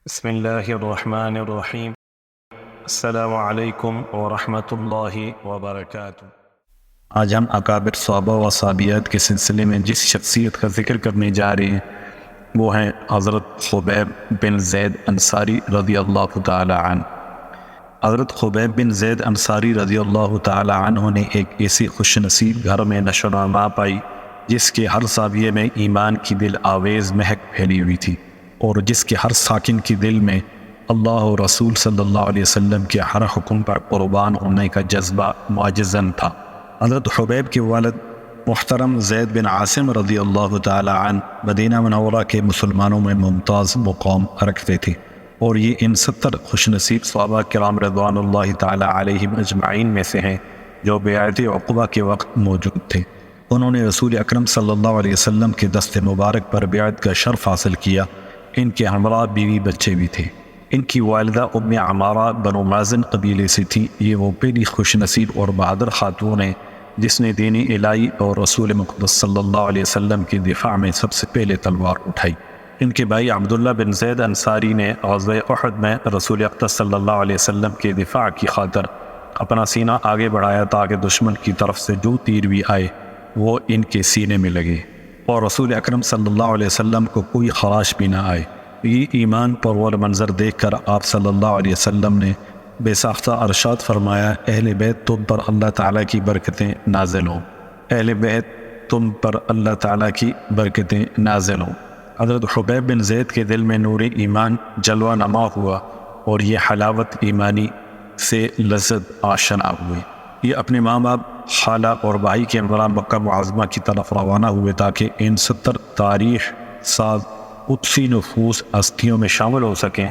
بسم اللہ الرحمن الرحیم۔ السلام علیکم ورحمۃ اللہ وبرکاتہ۔ آج ہم اکابر صحابہ و صحابیات کے سلسلے میں جس شخصیت کا ذکر کرنے جا رہے ہیں وہ ہیں حضرت خبیب بن زید انصاری رضی اللہ تعالی عنہ۔ حضرت خبیب بن زید انصاری رضی اللہ تعالی عنہ نے ایک ایسی خوش نصیب گھر میں نشو و نما پائی جس کے ہر زاویے میں ایمان کی دل آویز مہک پھیلی ہوئی تھی، اور جس کے ہر ساکن کی دل میں اللہ و رسول صلی اللہ علیہ وسلم کے ہر حکم پر قربان ہونے کا جذبہ معجزن تھا۔ حضرت خبیب کے والد محترم زید بن عاصم رضی اللہ تعالی عنہ مدینہ منورہ کے مسلمانوں میں ممتاز مقام رکھتے تھے، اور یہ ان 70 خوش نصیب صحابہ کرام رضوان اللہ تعالی علیہم اجمعین میں سے ہیں جو بیعت عقبہ کے وقت موجود تھے۔ انہوں نے رسول اکرم صلی اللہ علیہ وسلم کے دست مبارک پر بیعت کا شرف حاصل کیا۔ ان کے ہمراہ بیوی بچے بھی تھے۔ ان کی والدہ ام عمارہ بنو مازن قبیلے سے تھی۔ یہ وہ پہلی خوش نصیب اور بہادر خاتون ہے جس نے دین الہی اور رسول مقدس صلی اللہ علیہ وسلم کی دفاع میں سب سے پہلے تلوار اٹھائی۔ ان کے بھائی عبداللہ بن زید انصاری نے غزوہ احد میں رسول اقدس صلی اللہ علیہ وسلم کے دفاع کی خاطر اپنا سینہ آگے بڑھایا تاکہ دشمن کی طرف سے جو تیر بھی آئے وہ ان کے سینے میں لگے اور رسول اکرم صلی اللہ علیہ وسلم کو کوئی خراش بھی نہ آئے۔ یہ ایمان پرور منظر دیکھ کر آپ صلی اللہ علیہ وسلم نے بے ساختہ ارشاد فرمایا، اہل بیت تم پر اللہ تعالیٰ کی برکتیں نازل ہوں، اہل بیت تم پر اللہ تعالیٰ کی برکتیں نازل ہوں۔ حضرت خبیب بن زید کے دل میں نور ایمان جلوہ نما ہوا اور یہ حلاوت ایمانی سے لذت آشنا ہوئی۔ یہ اپنے ماں باپ، خالہ اور بھائی کے ہمراہ مکہ معظمہ کی طرف روانہ ہوئے تاکہ ان 70 تاریخ ساز قدسی نفوس ہستیوں میں شامل ہو سکیں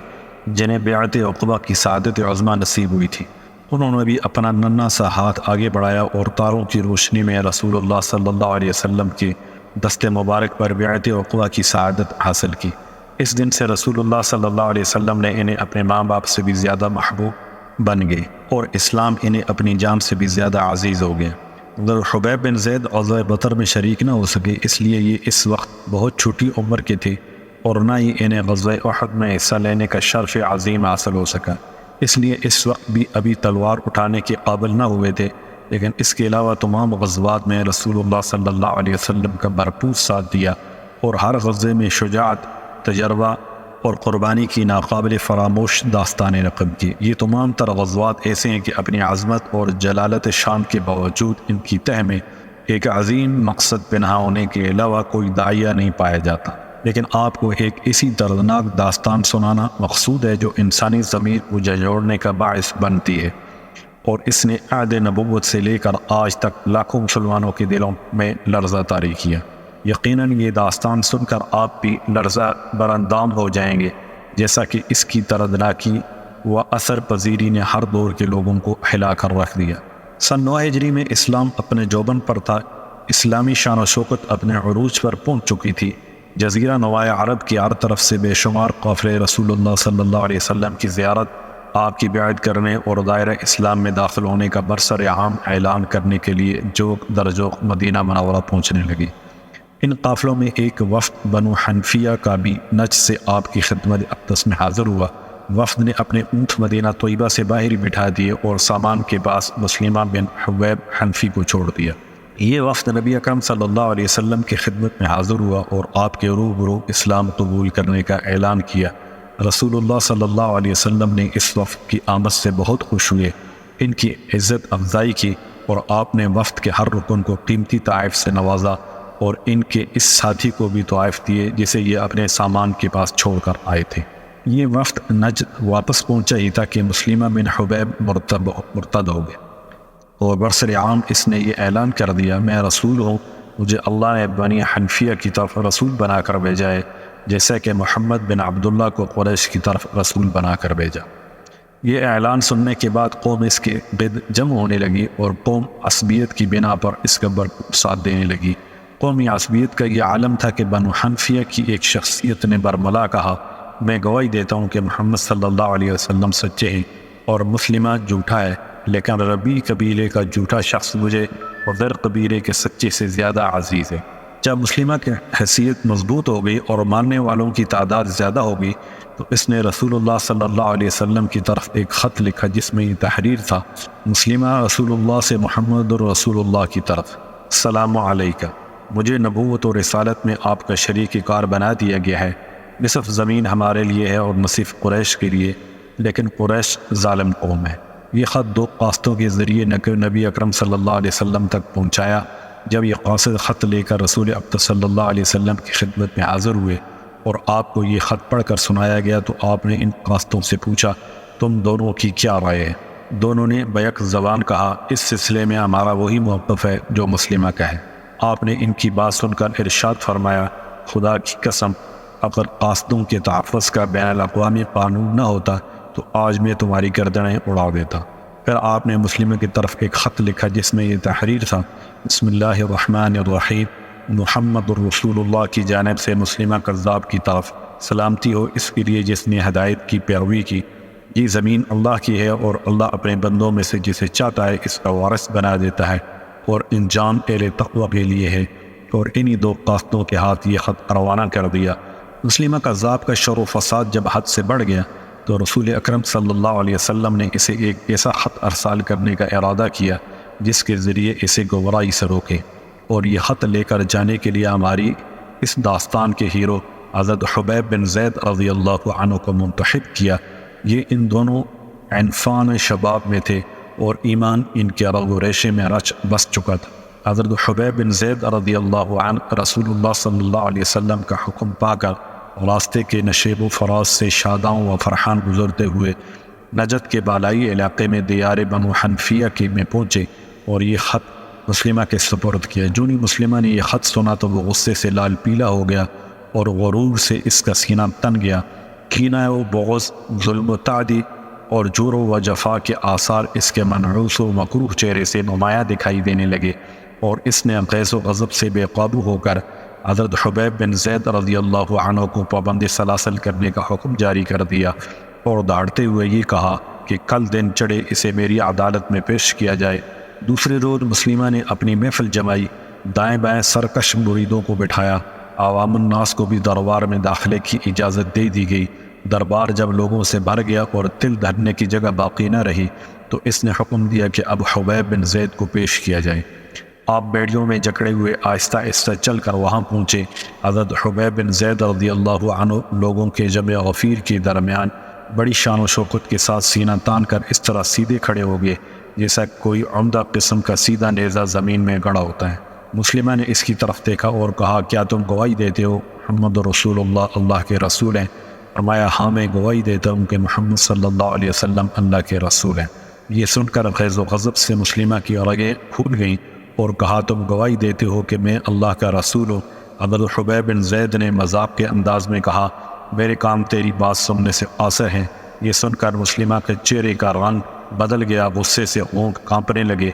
جنہیں بیعت عقبہ کی سعادت عظمیٰ نصیب ہوئی تھی۔ انہوں نے بھی اپنا ننھا سا ہاتھ آگے بڑھایا اور تاروں کی روشنی میں رسول اللہ صلی اللہ علیہ وسلم کے دست مبارک پر بیعت عقبہ کی سعادت حاصل کی۔ اس دن سے رسول اللہ صلی اللہ علیہ وسلم نے انہیں اپنے ماں باپ سے بھی زیادہ محبوب بن گئے اور اسلام انہیں اپنی جان سے بھی زیادہ عزیز ہو گیا۔ حضرت خبیب بن زید غزوہ بدر میں شریک نہ ہو سکے، اس لیے یہ اس وقت بہت چھوٹی عمر کے تھے اور نہ ہی انہیں غزوہ احد میں حصہ لینے کا شرف عظیم حاصل ہو سکا، اس لیے اس وقت بھی ابھی تلوار اٹھانے کے قابل نہ ہوئے تھے۔ لیکن اس کے علاوہ تمام غزوات میں رسول اللہ صلی اللہ علیہ وسلم کا بھرپور ساتھ دیا اور ہر غزوے میں شجاعت، تجربہ اور قربانی کی ناقابل فراموش داستانیں رقم کی۔ یہ تمام تر غزوات ایسے ہیں کہ اپنی عظمت اور جلالت شان کے باوجود ان کی تہ میں ایک عظیم مقصد پنہاں ہونے کے علاوہ کوئی داعیہ نہیں پایا جاتا۔ لیکن آپ کو ایک اسی دردناک داستان سنانا مقصود ہے جو انسانی ضمیر کو جھنجھوڑنے کا باعث بنتی ہے، اور اس نے عہد نبوت سے لے کر آج تک لاکھوں مسلمانوں کے دلوں میں لرزہ طاری کیا۔ یقیناً یہ داستان سن کر آپ بھی لرزہ براندام ہو جائیں گے، جیسا کہ اس کی دردناکی و اثر پذیری نے ہر دور کے لوگوں کو ہلا کر رکھ دیا۔ سن 9 ہجری میں اسلام اپنے جوبن پر تھا، اسلامی شان و شوکت اپنے عروج پر پہنچ چکی تھی۔ جزیرہ نوائے عرب کی ہر طرف سے بے شمار قافلے رسول اللہ صلی اللہ علیہ وسلم کی زیارت، آپ کی بیعت کرنے اور دائرہ اسلام میں داخل ہونے کا برسر عام اعلان کرنے کے لیے جوق در جوق مدینہ منورہ پہنچنے لگی۔ ان قافلوں میں ایک وفد بنو حنفیہ کا بھی نجد سے آپ کی خدمت اقدس میں حاضر ہوا۔ وفد نے اپنے اونٹ مدینہ طیبہ سے باہر بٹھا دیے اور سامان کے پاس مسلمہ بن حویب حنفی کو چھوڑ دیا۔ یہ وفد نبی اکرم صلی اللہ علیہ وسلم کی خدمت میں حاضر ہوا اور آپ کے روبرو اسلام قبول کرنے کا اعلان کیا۔ رسول اللہ صلی اللہ علیہ وسلم نے اس وفد کی آمد سے بہت خوش ہوئے، ان کی عزت افزائی کی اور آپ نے وفد کے ہر رکن کو قیمتی تحائف سے نوازا اور ان کے اس ساتھی کو بھی تحائف دیے جسے یہ اپنے سامان کے پاس چھوڑ کر آئے تھے۔ یہ وفد نجد واپس پہنچا ہی تھا کہ مسلمہ بن حبیب مرتد ہو گئے اور برسر عام اس نے یہ اعلان کر دیا، میں رسول ہوں، مجھے اللہ نے بنی حنفیہ کی طرف رسول بنا کر بھیجا ہے، جیسا کہ محمد بن عبداللہ کو قریش کی طرف رسول بنا کر بھیجا۔ یہ اعلان سننے کے بعد قوم اس کے گرد جمع ہونے لگی اور قوم عصبیت کی بنا پر اس کا بھرپور ساتھ دینے لگی۔ قومی عصبیت کا یہ عالم تھا کہ بنو حنفیہ کی ایک شخصیت نے برملا کہا، میں گواہی دیتا ہوں کہ محمد صلی اللہ علیہ وسلم سچے ہیں اور مسلمہ جھوٹا ہے، لیکن ربی قبیلے کا جھوٹا شخص مجھے غیر قبیلے کے سچے سے زیادہ عزیز ہے۔ جب مسلمہ کی حیثیت مضبوط ہو گئی اور ماننے والوں کی تعداد زیادہ ہو گئی تو اس نے رسول اللہ صلی اللہ علیہ وسلم کی طرف ایک خط لکھا جس میں یہ تحریر تھا: مسلمہ رسول اللہ سے محمد رسول اللہ کی طرف، السلام علیکہ، مجھے نبوت و رسالت میں آپ کا شریک کار بنا دیا گیا ہے۔ نصف زمین ہمارے لیے ہے اور نصف قریش کے لیے، لیکن قریش ظالم قوم ہے۔ یہ خط 2 قاصدوں کے ذریعے نبی اکرم صلی اللہ علیہ وسلم تک پہنچایا۔ جب یہ قاصد خط لے کر رسول اقدس صلی اللہ علیہ وسلم کی خدمت میں حاضر ہوئے اور آپ کو یہ خط پڑھ کر سنایا گیا تو آپ نے ان قاصدوں سے پوچھا: تم دونوں کی کیا رائے ہے؟ دونوں نے بیک زبان کہا: اس سلسلے میں ہمارا وہی موقف ہے جو مسلمہ کا ہے۔ آپ نے ان کی بات سن کر ارشاد فرمایا: خدا کی قسم، اگر قاصدوں کے تحفظ کا بین الاقوامی قانون نہ ہوتا تو آج میں تمہاری گردنیں اڑا دیتا۔ پھر آپ نے مسلموں کی طرف ایک خط لکھا جس میں یہ تحریر تھا: بسم اللہ الرحمن الرحیم، محمد الرسول اللہ کی جانب سے مسلمہ کذاب کی طرف، سلامتی ہو اس کے لیے جس نے ہدایت کی پیروی کی۔ یہ زمین اللہ کی ہے اور اللہ اپنے بندوں میں سے جسے چاہتا ہے اس کا وارث بنا دیتا ہے، اور انجام اہل تقوی کے لیے ہے۔ اور انہی 2 قاصدوں کے ہاتھ یہ خط روانہ کر دیا۔ مسلمہ کذاب کا شر و فساد جب حد سے بڑھ گیا تو رسول اکرم صلی اللہ علیہ وسلم نے اسے ایک ایسا خط ارسال کرنے کا ارادہ کیا جس کے ذریعے اسے گمراہی سے روکے، اور یہ خط لے کر جانے کے لیے ہماری اس داستان کے ہیرو حضرت حبیب بن زید رضی اللہ عنہ کو منتخب کیا۔ یہ ان دونوں عنفان شباب میں تھے اور ایمان ان کے رگ و ریشے میں رچ بس چکا تھا۔ حضرت حبیب بن زید رضی اللہ عنہ رسول اللہ صلی اللہ علیہ وسلم کا حکم پا کر راستے کے نشیب و فراز سے شاداں و فرحان گزرتے ہوئے نجد کے بالائی علاقے میں دیار بنو حنفیہ کے میں پہنچے اور یہ خط مسلمہ کے سپرد کیا۔ جونی مسلمہ نے یہ خط سنا تو وہ غصے سے لال پیلا ہو گیا اور غرور سے اس کا سینہ تن گیا۔ کینہ و بغض، ظلم و تعدی اور جور و جفا کے آثار اس کے منحوس و مکروہ چہرے سے نمایاں دکھائی دینے لگے، اور اس نے غیظ و غضب سے بے قابو ہو کر حضرت حبیب بن زید رضی اللہ عنہ کو پابند سلاسل کرنے کا حکم جاری کر دیا، اور داڑتے ہوئے یہ کہا کہ کل دن چڑھے اسے میری عدالت میں پیش کیا جائے۔ دوسرے روز مسلمہ نے اپنی محفل جمائی، دائیں بائیں سرکش مریدوں کو بٹھایا، عوام الناس کو بھی دربار میں داخلے کی اجازت دے دی گئی۔ دربار جب لوگوں سے بھر گیا اور دل دھرنے کی جگہ باقی نہ رہی تو اس نے حکم دیا کہ اب حبیب بن زید کو پیش کیا جائے۔ آپ بیڑیوں میں جکڑے ہوئے آہستہ آہستہ چل کر وہاں پہنچے۔ حضرت حبیب بن زید رضی اللہ عنہ لوگوں کے جمع غفیر کے درمیان بڑی شان و شوکت کے ساتھ سینہ تان کر اس طرح سیدھے کھڑے ہو گئے جیسا کوئی عمدہ قسم کا سیدھا نیزہ زمین میں گڑا ہوتا ہے۔ مسلمہ نے اس کی طرف دیکھا اور کہا: کیا تم گواہی دیتے ہو محمد رسول اللہ اللہ کے رسول ہیں؟ فرمایا: ہاں، میں گواہی دیتا ہوں کہ محمد صلی اللہ علیہ وسلم اللہ کے رسول ہیں۔ یہ سن کر غیظ و غضب سے مسلمہ کی رگیں پھول گئیں اور کہا: تم گواہی دیتے ہو کہ میں اللہ کا رسول ہوں؟ حضرت حبیب بن زید نے مذاق کے انداز میں کہا: میرے کام تیری بات سننے سے قاصر ہیں۔ یہ سن کر مسلمہ کے چہرے کا رنگ بدل گیا، غصے سے ہونٹ کانپنے لگے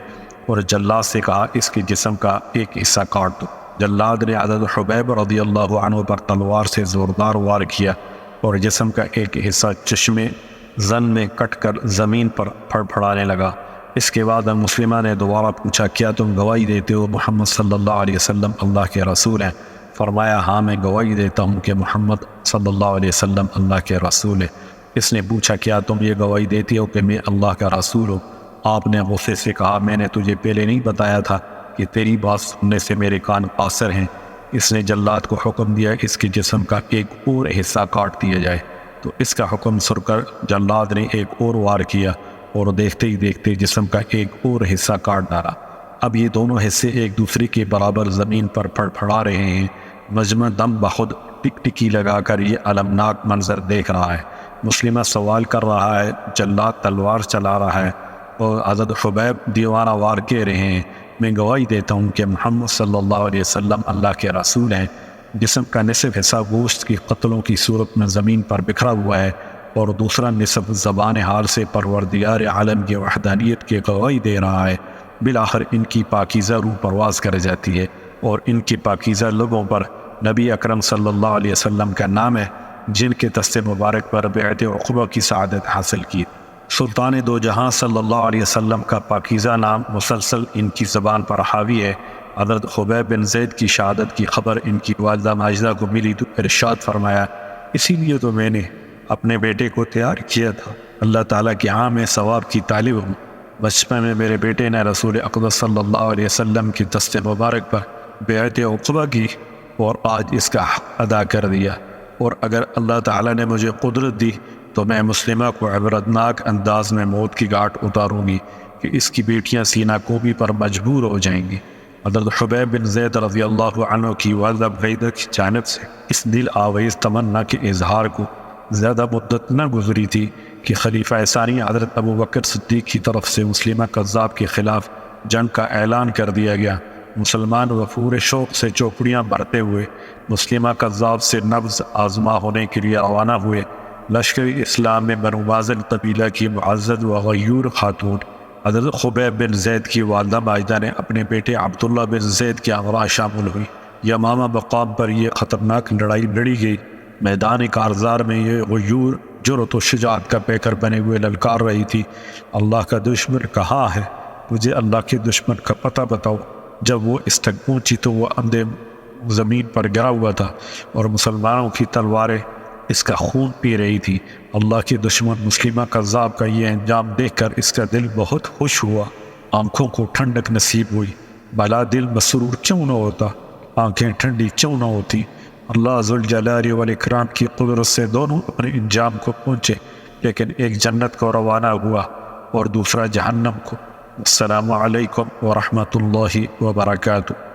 اور جلاد سے کہا: اس کے جسم کا ایک حصہ کاٹ دو۔ جلاد نے حضرت حبیب رضی اللہ عنہ پر تلوار سے زوردار وار کیا اور جسم کا ایک حصہ چشمے زن میں کٹ کر زمین پر پھڑ پھڑانے لگا۔ اس کے بعد مسلمہ نے دوبارہ پوچھا: کیا تم گواہی دیتے ہو محمد صلی اللہ علیہ وسلم اللہ کے رسول ہیں؟ فرمایا: ہاں، میں گواہی دیتا ہوں کہ محمد صلی اللہ علیہ وسلم اللہ کے رسول ہیں۔ اس نے پوچھا: کیا تم یہ گواہی دیتے ہو کہ میں اللہ کا رسول ہوں؟ آپ نے غصے سے کہا: میں نے تجھے پہلے نہیں بتایا تھا کہ تیری بات سننے سے میرے کان قاصر ہیں؟ اس نے جلاد کو حکم دیا اس کے جسم کا ایک اور حصہ کاٹ دیا جائے، تو اس کا حکم سن کر جلاد نے ایک اور وار کیا اور دیکھتے ہی دیکھتے جسم کا ایک اور حصہ کاٹ ڈالا۔ اب یہ دونوں حصے ایک دوسرے کے برابر زمین پر پھڑ پھڑا رہے ہیں۔ مجمع دم بخود ٹک ٹکی لگا کر یہ المناک منظر دیکھ رہا ہے۔ مسلمہ سوال کر رہا ہے، جلاد تلوار چلا رہا ہے اور حضرت حبیب دیوانہ وار کہہ رہے ہیں: میں گواہی دیتا ہوں کہ محمد صلی اللہ علیہ وسلم اللہ کے رسول ہیں۔ جسم کا نصف حصہ گوشت کی قطلوں کی صورت میں زمین پر بکھرا ہوا ہے اور دوسرا نصف زبان حال سے پروردگار عالم کی وحدانیت کی گواہی دے رہا ہے۔ بالآخر ان کی پاکیزہ روح پرواز کر جاتی ہے اور ان کی پاکیزہ لبوں پر نبی اکرم صلی اللہ علیہ وسلم کا نام ہے، جن کے دست مبارک پر بیعت عقبہ کی سعادت حاصل کی۔ سلطان دو جہاں صلی اللہ علیہ وسلم کا پاکیزہ نام مسلسل ان کی زبان پر حاوی ہے۔ حضرت حبیب بن زید کی شہادت کی خبر ان کی والدہ ماجدہ کو ملی تو ارشاد فرمایا: اسی لیے تو میں نے اپنے بیٹے کو تیار کیا تھا۔ اللہ تعالیٰ کے عام ثواب کی طالب ہوں۔ بچپن میں میرے بیٹے نے رسول اقدس صلی اللہ علیہ وسلم کی دست مبارک پر بیعت عقبہ کی اور آج اس کا حق ادا کر دیا، اور اگر اللہ تعالیٰ نے مجھے قدرت دی تو میں مسلمہ کو عبرتناک انداز میں موت کی گھاٹ اتاروں گی کہ اس کی بیٹیاں سینہ کوبی پر مجبور ہو جائیں گی۔ حضرت حبیب بن زید رضی اللہ عنہ کی والدہ بغیدہ کی جانب سے اس دل آویز تمنا کے اظہار کو زیادہ مدت نہ گزری تھی کہ خلیفہ ثانی حضرت ابو بکر صدیق کی طرف سے مسلمہ کذاب کے خلاف جنگ کا اعلان کر دیا گیا۔ مسلمان وفور شوق سے چوپڑیاں بھرتے ہوئے مسلمہ کذاب سے نبض آزما ہونے کے لیے روانہ ہوئے۔ لشکری اسلام میں بنو مازن قبیلہ کی معزز و غیور خاتون حضرت حبیب بن زید کی والدہ ماجدہ نے اپنے بیٹے عبداللہ بن زید کے ہمراہ شامل ہوئی۔ یمامہ مقام پر یہ خطرناک لڑائی لڑی گئی۔ میدان کارزار میں یہ غیور جرأت و شجاعت کا پیکر بنے ہوئے للکار رہی تھی، اللہ کا دشمن کہاں ہے؟ مجھے اللہ کے دشمن کا پتہ بتاؤ۔ جب وہ اس تک پہنچی تو وہ اندھے زمین پر گرا ہوا تھا اور مسلمانوں کی تلواریں اس کا خون پی رہی تھی۔ اللہ کے دشمن مسلمہ کذاب کا یہ انجام دیکھ کر اس کا دل بہت خوش ہوا، آنکھوں کو ٹھنڈک نصیب ہوئی۔ بھلا دل مسرور کیوں نہ ہوتا، آنکھیں ٹھنڈی کیوں نہ ہوتی؟ اللہ ذوالجلال والاکرام کی قدرت سے دونوں اپنے انجام کو پہنچے، لیکن ایک جنت کو روانہ ہوا اور دوسرا جہنم کو۔ السلام علیکم ورحمۃ اللہ وبرکاتہ۔